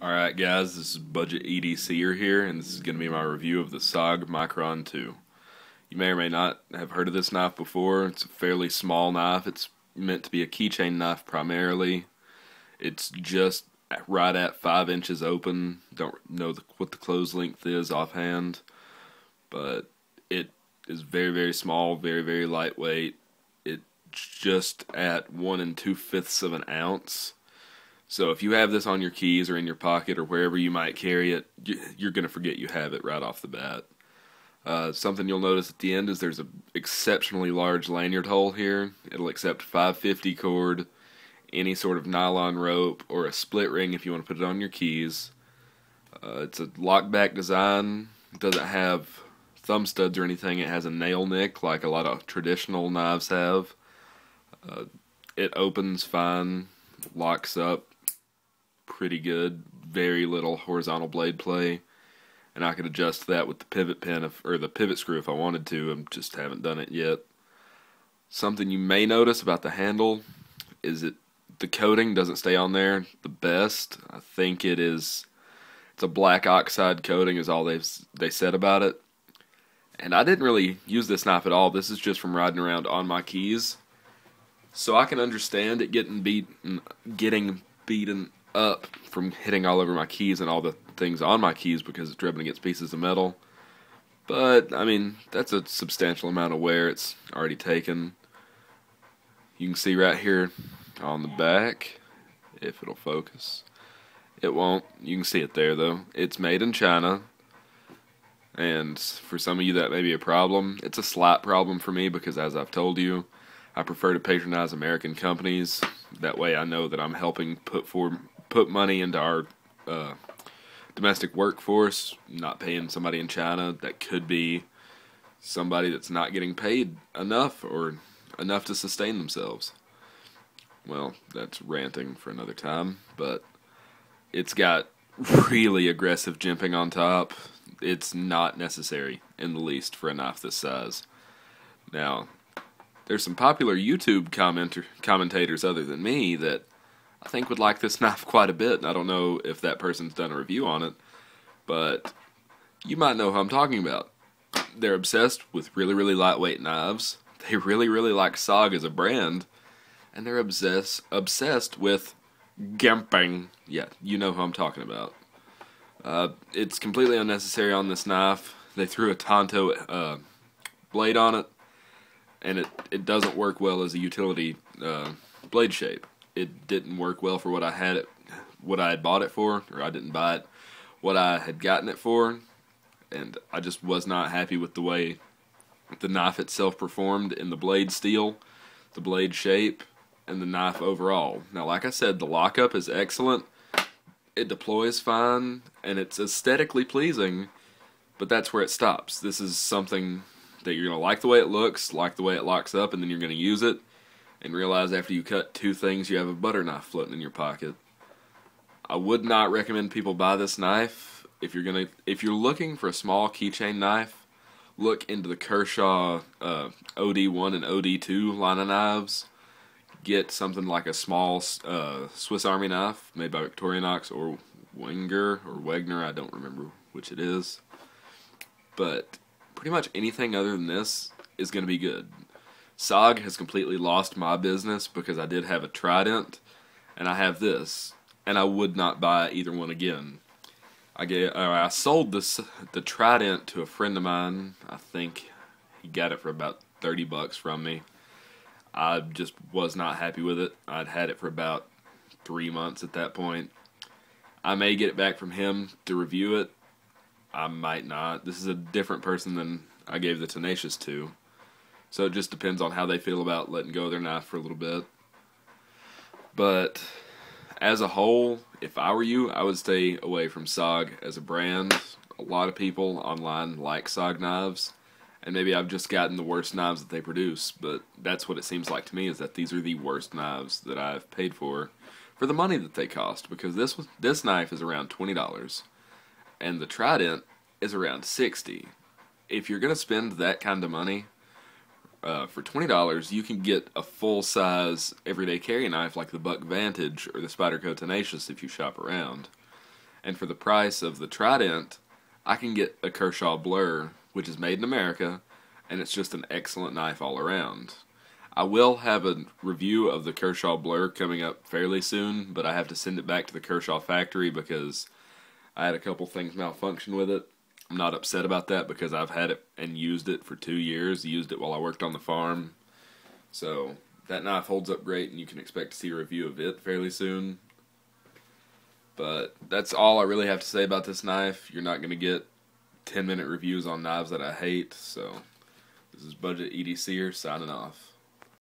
Alright guys, this is Budget EDCer here, and this is going to be my review of the SOG Micron II. You may or may not have heard of this knife before. It's a fairly small knife. It's meant to be a keychain knife primarily. It's just right at 5 inches open. Don't know what the close length is offhand, but it is very, very small, very, very lightweight. It's just at 1 2/5 of an ounce. So if you have this on your keys or in your pocket or wherever you might carry it, you're going to forget you have it right off the bat. Something you'll notice at the end is there's an exceptionally large lanyard hole here. It'll accept 550 cord, any sort of nylon rope, or a split ring if you want to put it on your keys. It's a lockback design. It doesn't have thumb studs or anything. It has a nail nick like a lot of traditional knives have. It opens fine, locks up pretty good, very little horizontal blade play, and I could adjust that with the pivot pin or the pivot screw if I wanted to. I just haven't done it yet. Something you may notice about the handle is that the coating doesn't stay on there the best. I think it's a black oxide coating is all they said about it, and I didn't really use this knife at all. This is just from riding around on my keys, so I can understand it getting beaten up from hitting all over my keys and all the things on my keys because it's rubbing against pieces of metal. But, I mean, that's a substantial amount of wear it's already taken. You can see right here on the back, if it'll focus. It won't. You can see it there, though. It's made in China. And for some of you that may be a problem. It's a slight problem for me because, as I've told you, I prefer to patronize American companies. That way I know that I'm helping put money into our domestic workforce, not paying somebody in China that could be somebody that's not getting paid enough or enough to sustain themselves. Well, that's ranting for another time, but it's got really aggressive jimping on top. It's not necessary in the least for a knife this size. Now, there's some popular YouTube commentators other than me that I think would like this knife quite a bit, and I don't know if that person's done a review on it, but you might know who I'm talking about. They're obsessed with really, really lightweight knives. They really, really like SOG as a brand, and they're obsessed with gimping. Yeah, you know who I'm talking about. It's completely unnecessary on this knife. They threw a Tonto blade on it, and it doesn't work well as a utility blade shape. It didn't work well for what I had bought it for, or I didn't buy it, what I had gotten it for, and I just was not happy with the way the knife itself performed in the blade steel, the blade shape, and the knife overall. Now, like I said, the lockup is excellent. It deploys fine, and it's aesthetically pleasing, but that's where it stops. This is something that you're going to like the way it looks, like the way it locks up, and then you're going to use it and realize after you cut two things you have a butter knife floating in your pocket. I would not recommend people buy this knife. If you're looking for a small keychain knife, look into the Kershaw OD1 and OD2 line of knives. Get something like a small Swiss Army knife made by Victorinox or Wegner, I don't remember which it is. But pretty much anything other than this is going to be good. SOG has completely lost my business because I did have a Trident, and I have this, and I would not buy either one again. I sold the Trident to a friend of mine. I think he got it for about $30 from me. I just was not happy with it. I'd had it for about 3 months at that point. I may get it back from him to review it. I might not. This is a different person than I gave the Tenacious to. So it just depends on how they feel about letting go of their knife for a little bit. But as a whole, if I were you, I would stay away from SOG as a brand. A lot of people online like SOG knives, and maybe I've just gotten the worst knives that they produce, but that's what it seems like to me, is that these are the worst knives that I've paid for the money that they cost, because this knife is around $20, and the Trident is around $60. If you're going to spend that kind of money, for $20, you can get a full-size everyday carry knife like the Buck Vantage or the Spyderco Tenacious if you shop around. And for the price of the Trident, I can get a Kershaw Blur, which is made in America, and it's just an excellent knife all around. I will have a review of the Kershaw Blur coming up fairly soon, but I have to send it back to the Kershaw factory because I had a couple things malfunction with it. I'm not upset about that because I've had it and used it for 2 years. Used it while I worked on the farm. So that knife holds up great, and you can expect to see a review of it fairly soon. But that's all I really have to say about this knife. You're not going to get 10-minute reviews on knives that I hate. So this is Budget EDCer signing off.